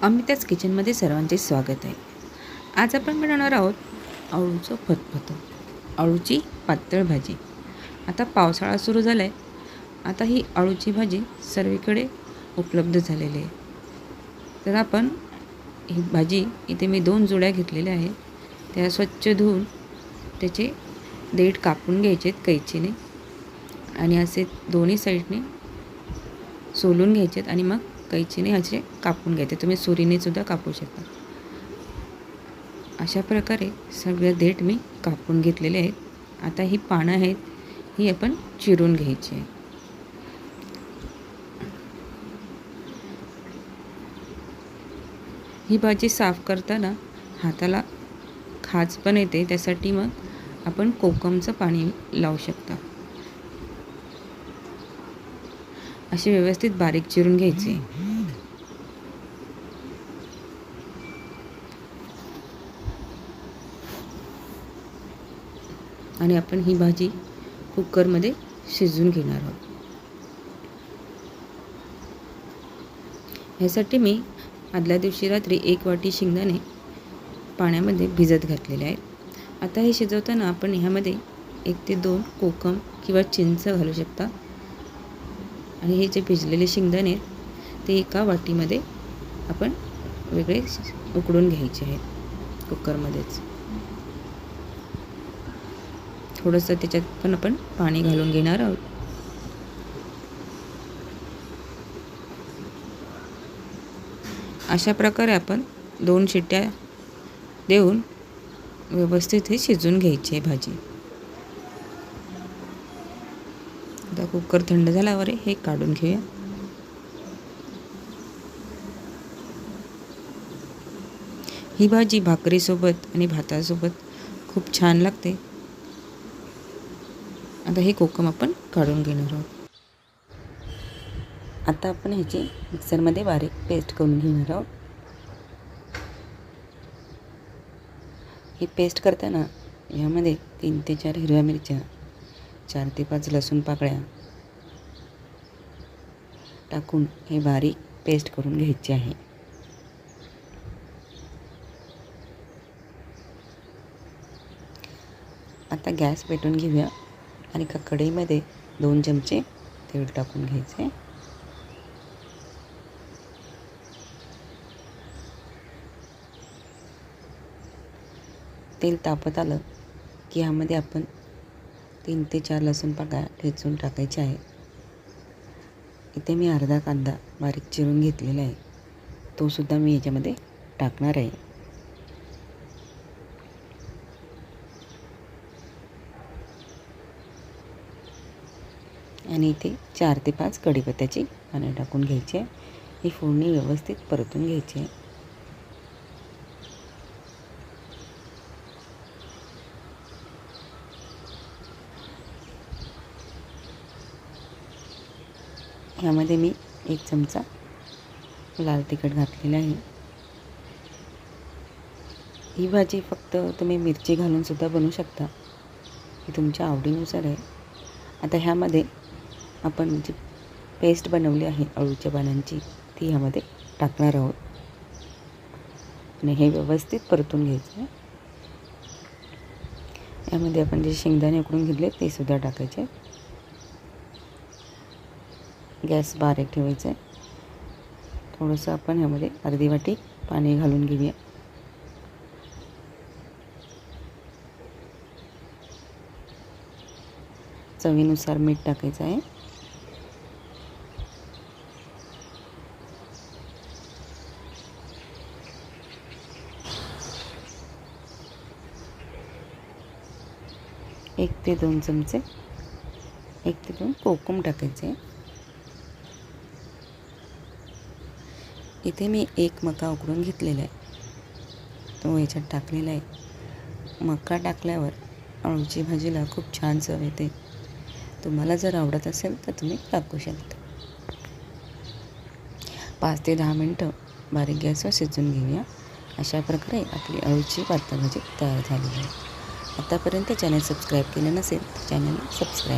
अमिताच किचनमध्ये सर्वांचे स्वागत आहे. आज आपण बनवणार आहोत अळूचं फतफतं, अळूची पातळ भाजी. आता पावसाळा सुरू झाला आहे. आता ही अळूची भाजी सर्वीकडे उपलब्ध झालेली आहे. तर आपण ही भाजी इथे मी 2 जुड्या घेतलेल्या आहेत. त्या स्वच्छ धुवून त्याचे देठ कापून घ्यायचे कैचीने आणि असे दोन्ही साईडने सोलून घ्यायचे आणि मग कैचीने असे कापून घ्यायचे. तुम्ही सुरीने सुद्धा कापू शकता. अशा प्रकारे सगळे देठ मी कापून घेतलेले आहेत. आता ही पानं आहेत ही आपण चिरून घ्यायची आहे. ही भाजी साफ करताना हाताला खाज पण येते, त्यासाठी मग आपण कोकमचं पाणी लावू शकता. असे व्यवस्थित बारीक चिरून घ्यायचे. आणि आपण ही भाजी कुकरमध्ये शिजवून घेणार आहोत. ह्यासाठी मी आदल्या दिवशी रात्री 1 वाटी शेंगदाणे पाण्यामध्ये भिजत घातलेले आहेत. आता हे शिजवताना आपण ह्यामध्ये 1 ते 2 कोकम किंवा चिंच घालू शकता. आणि हे जे भिजलेले शेंगदाणे ते एका वाटीमध्ये आपण वेगळे उकडून घ्यायचे आहेत कुकरमध्येच. थोडंसं त्याच्यात पण आपण पाणी घालून घेणार आहोत. अशा प्रकारे आपण 2 शिट्ट्या देऊन व्यवस्थित हे शिजवून घ्यायची आहे भाजी. आता कुकर थंड झाल्यावर हे काढून घेऊया. ही भाजी भाकरीसोबत आणि भातासोबत खूप छान लागते. आता हे कोकम आपण काढून घेणार आहोत. आता आपण ह्याची मिक्सरमध्ये बारीक पेस्ट करून घेणार आहोत. ही पेस्ट करताना यामध्ये 3 ते 4 हिरव्या मिरच्या, 4 ते 5 लसूण पाकळ्या टाकून हे बारीक पेस्ट करून घ्यायची आहे. आता गॅस पेटवून घेऊया आणि एका कढईमध्ये 2 चमचे तेल टाकून घ्यायचे. तेल तापत आलं की ह्यामध्ये आपण 3 ते 4 लसूण पाकळ्या ठेचून टाकायचे आहे. इथे मी अर्धा कांदा बारीक चिरून घेतलेला आहे, तो सुद्धा मी याच्यामध्ये टाकणार आहे. आणि इथे 4 ते 5 कढीपत्त्याची पाने टाकून घ्यायची आहे. ही फोडणी व्यवस्थित परतून घ्यायची आहे. ह्यामध्ये मी 1 चमचा लाल तिखट घातलेलं आहे. ही भाजी फक्त तुम्ही मिरची घालून सुद्धा बनवू शकता, ही तुमच्या आवडीनुसार आहे. आता ह्यामध्ये आपण जी पेस्ट बनवली आहे अळूच्या पानांची ती ह्यामध्ये टाकणार आहोत आणि हे व्यवस्थित परतून घ्यायचं आहे. यामध्ये आपण जे शेंगदाणे उकडून घेतले ते सुद्धा टाकायचे. गॅस बारीक ठेवायचा आहे. थोडंसं आपण ह्यामध्ये अर्धी वाटी पाणी घालून घेऊया. चवीनुसार मीठ टाकायचं आहे. एक ते 2 चमचे 1 ते 2 कोकम टाकायचे. इथे मी 1 मका उकडून घेतलेला आहे, तो याच्यात टाकलेला आहे. मका टाकल्यावर अळूची भाजीला खूप छान चव येते. तुम्हाला जर आवडत असेल तर तुम्ही टाकू शकता. 5 ते 10 मिनटं बारीक गॅसवर शिजवून घेऊया. अशा प्रकारे आपली अळूची पातळ भाजी तयार झालेली आहे. आतापर्यंत चॅनल सबस्क्राईब केलं नसेल तर चॅनल सबस्क्राईब